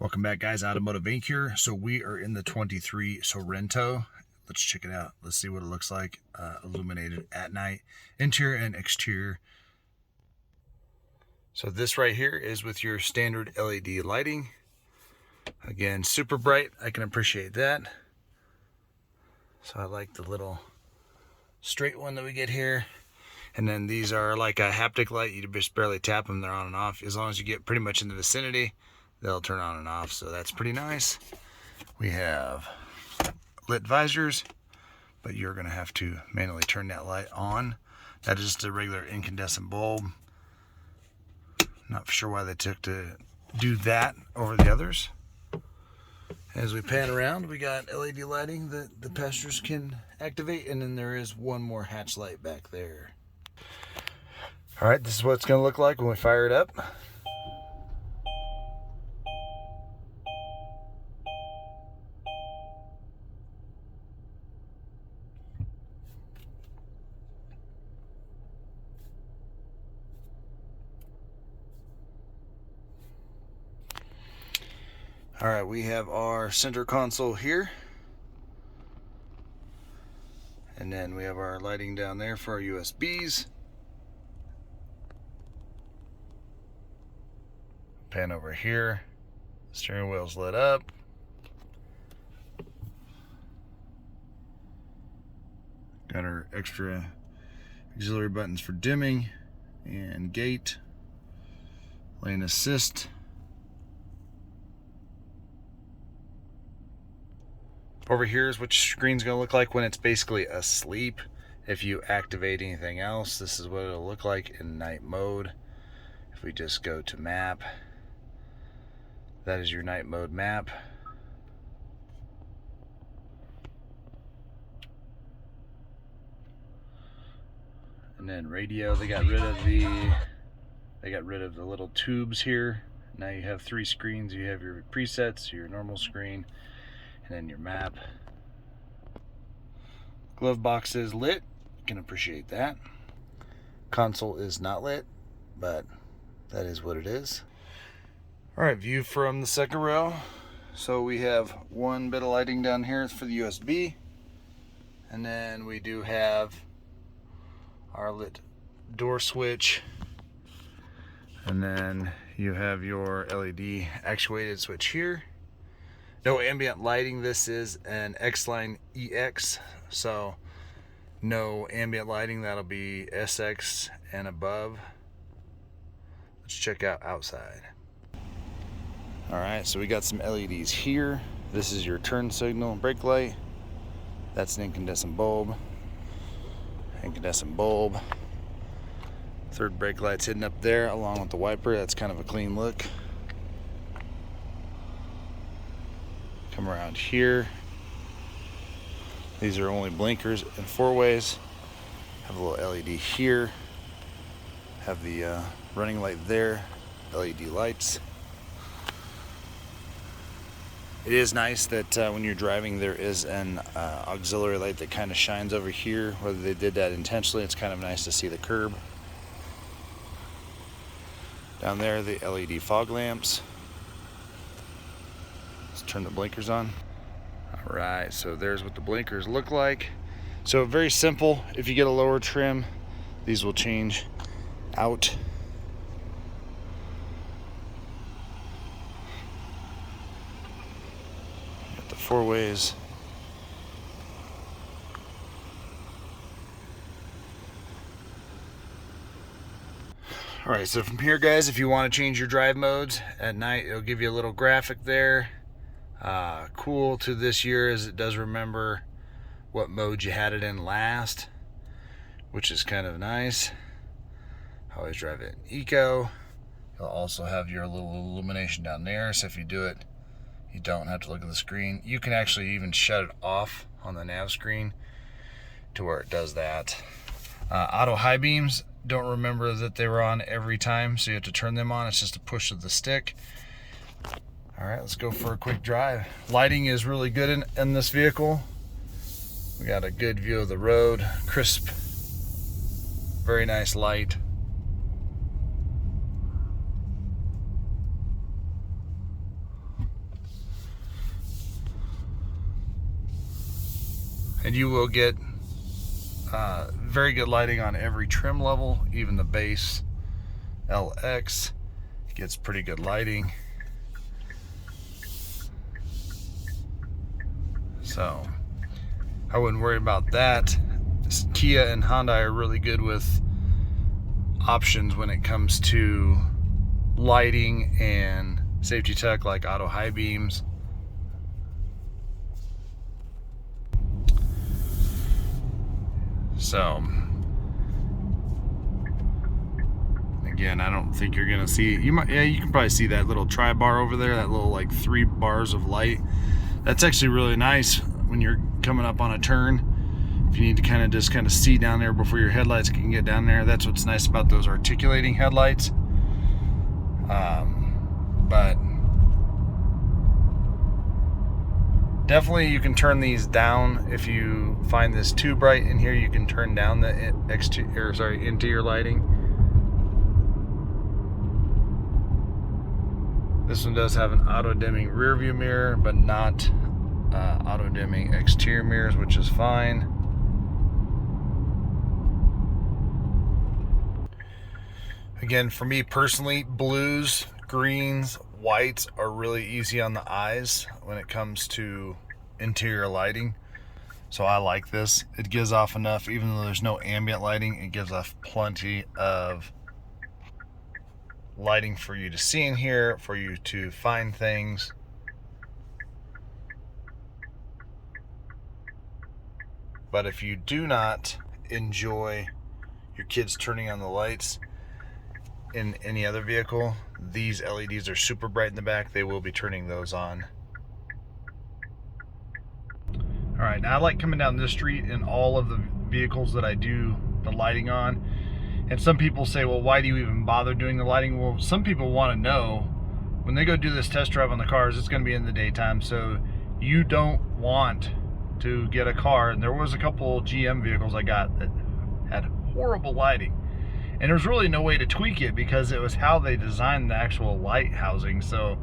Welcome back, guys. Automotive Inc. here. So we are in the 23 Sorento. Let's check it out. Let's see what it looks like illuminated at night, interior and exterior. So this right here is with your standard LED lighting. Again, super bright. I can appreciate that. So I like the little straight one that we get here. And then these are like a haptic light. You just barely tap them, they're on and off. As long as you get pretty much in the vicinity, they'll turn on and off, so that's pretty nice. We have lit visors, but you're gonna have to manually turn that light on. That is just a regular incandescent bulb. Not sure why they took to do that over the others. As we pan around, we got LED lighting that the passengers can activate, and then there is one more hatch light back there. All right, this is what it's gonna look like when we fire it up. All right, we have our center console here. And then we have our lighting down there for our USBs. Pan over here. Steering wheel's lit up. Got our extra auxiliary buttons for dimming and gate, lane assist. Over here is what your screen's gonna look like when it's basically asleep. If you activate anything else, this is what it'll look like in night mode. If we just go to map, that is your night mode map. And then radio, they got rid of the little tubes here. Now you have three screens. You have your presets, your normal screen, and then your map. Glove box is lit. You can appreciate that. Console is not lit, but that is what it is. All right, view from the second row. So we have one bit of lighting down here for the USB, and then we do have our lit door switch, and then you have your LED actuated switch here. No ambient lighting. This is an X-line EX, so no ambient lighting. That'll be SX and above. Let's check out outside. All right, so we got some LEDs here. This is your turn signal brake light. That's an incandescent bulb. Incandescent bulb. Third brake light's hidden up there along with the wiper. That's kind of a clean look. Come around here. These are only blinkers and four ways. Have a little LED here. Have the running light there. LED lights. It is nice that when you're driving, there is an auxiliary light that kind of shines over here. Whether they did that intentionally, it's kind of nice to see the curb. Down there, the LED fog lamps. Let's turn the blinkers on. All right, so there's what the blinkers look like. So very simple. If you get a lower trim, these will change out. Got the four ways. All right, so from here, guys, if you want to change your drive modes at night, it'll give you a little graphic there. Cool to this year is it does remember what mode you had it in last, which is kind of nice. I always drive it in eco. You'll also have your little illumination down there, so if you do it, you don't have to look at the screen. You can actually even shut it off on the nav screen to where it does that. Auto high beams, don't remember that they were on every time, so you have to turn them on. It's just a push of the stick. All right, let's go for a quick drive. Lighting is really good in this vehicle. We got a good view of the road, crisp, very nice light. And you will get very good lighting on every trim level, even the base LX gets pretty good lighting. So I wouldn't worry about that. Kia and Hyundai are really good with options when it comes to lighting and safety tech, like auto high beams. So again, I don't think you're gonna see, you can probably see that little tri-bar over there, that little like 3 bars of light. That's actually really nice when you're coming up on a turn. If you need to kind of see down there before your headlights can get down there, that's what's nice about those articulating headlights. But definitely you can turn these down. If you find this too bright in here, you can turn down the interior lighting. This one does have an auto dimming rear view mirror, but not auto dimming exterior mirrors, which is fine. Again, for me personally, blues, greens, whites are really easy on the eyes when it comes to interior lighting. So I like this. It gives off enough, even though there's no ambient lighting, it gives off plenty of lighting for you to see in here, for you to find things. But if you do not enjoy your kids turning on the lights in any other vehicle, these LEDs are super bright in the back. They will be turning those on. All right, now I like coming down this street in all of the vehicles that I do the lighting on. And some people say, well, why do you even bother doing the lighting? Well, some people want to know when they go do this test drive on the cars, it's going to be in the daytime. So you don't want to get a car. And there was a couple GM vehicles I got that had horrible lighting. And there was really no way to tweak it because it was how they designed the actual light housing. So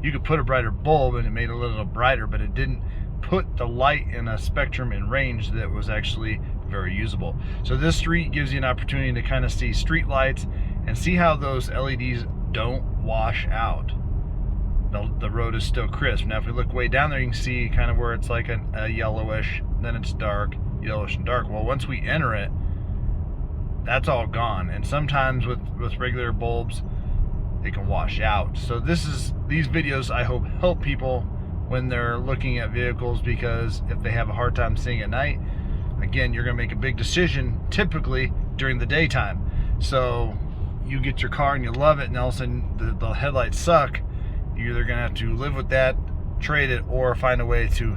you could put a brighter bulb and it made it a little brighter, but it didn't put the light in a spectrum and range that was actually very usable. So this street gives you an opportunity to kind of see street lights and see how those LEDs don't wash out. The road is still crisp. Now if we look way down there, you can see kind of where it's like a yellowish, then it's dark, yellowish and dark. Well, once we enter it, that's all gone. And sometimes with regular bulbs, they can wash out. So these videos, I hope, help people when they're looking at vehicles, because if they have a hard time seeing at night, again, you're gonna make a big decision typically during the daytime. So you get your car and you love it, and all of a sudden the headlights suck. You're either gonna have to live with that, trade it, or find a way to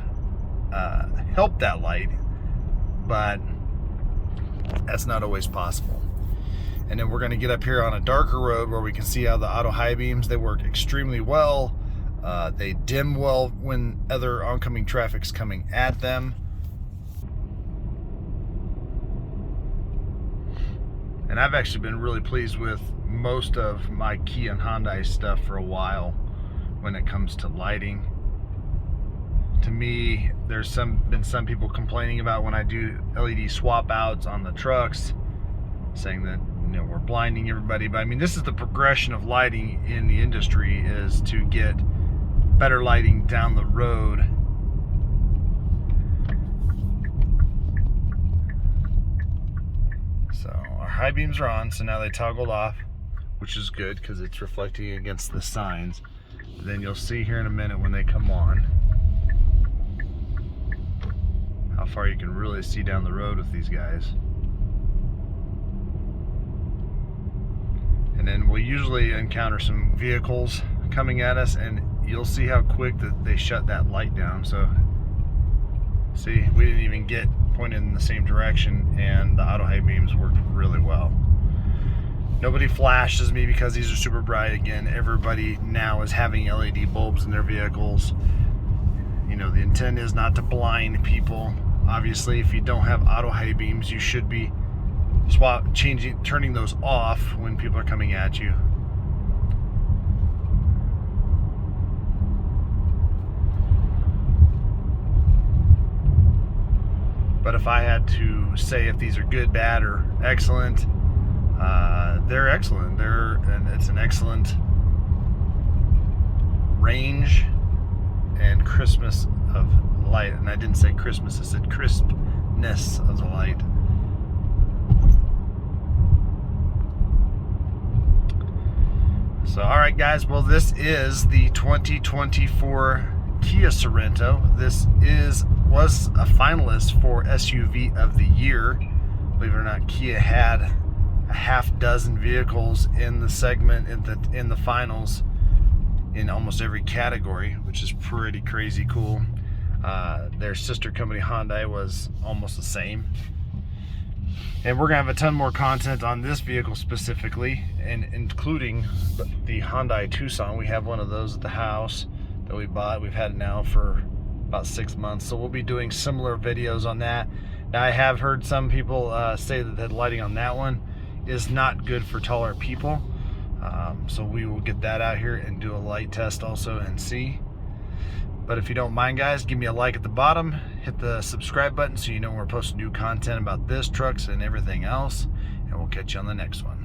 help that light. But that's not always possible. And then we're going to get up here on a darker road where we can see how the auto high beams, they work extremely well. They dim well when other oncoming traffic's coming at them. And I've actually been really pleased with most of my Kia and Hyundai stuff for a while when it comes to lighting. To me, there's been some people complaining about when I do LED swap outs on the trucks, saying that, you know, we're blinding everybody. But I mean, this is the progression of lighting in the industry, is to get better lighting down the road. So our high beams are on, so now they toggled off, which is good because it's reflecting against the signs. Then you'll see here in a minute when they come on how far you can really see down the road with these guys. And then we'll usually encounter some vehicles coming at us, and you'll see how quick that they shut that light down. So see, we didn't even get pointed in the same direction, and the auto high beams worked really well. Nobody flashes me because these are super bright. Again, everybody now is having LED bulbs in their vehicles. You know, the intent is not to blind people. Obviously, if you don't have auto high beams, you should be turning those off when people are coming at you. But if I had to say if these are good, bad, or excellent, they're excellent. It's an excellent range and crispness of light. And I didn't say Christmas, I said crispness of the light. So, all right, guys. Well, this is the 2024 Kia Sorento. This was a finalist for SUV of the year. Believe it or not, Kia had a half dozen vehicles in the segment in the finals in almost every category, which is pretty crazy cool. Their sister company Hyundai was almost the same. And we're gonna have a ton more content on this vehicle specifically, and including the Hyundai Tucson. We have one of those at the house that we bought. We've had it now for about 6 months, so we'll be doing similar videos on that. Now, I have heard some people say that the lighting on that one is not good for taller people, so we will get that out here and do a light test also and see. But if you don't mind, guys, give me a like at the bottom, hit the subscribe button so you know when we're posting new content about this, trucks, and everything else, and we'll catch you on the next one.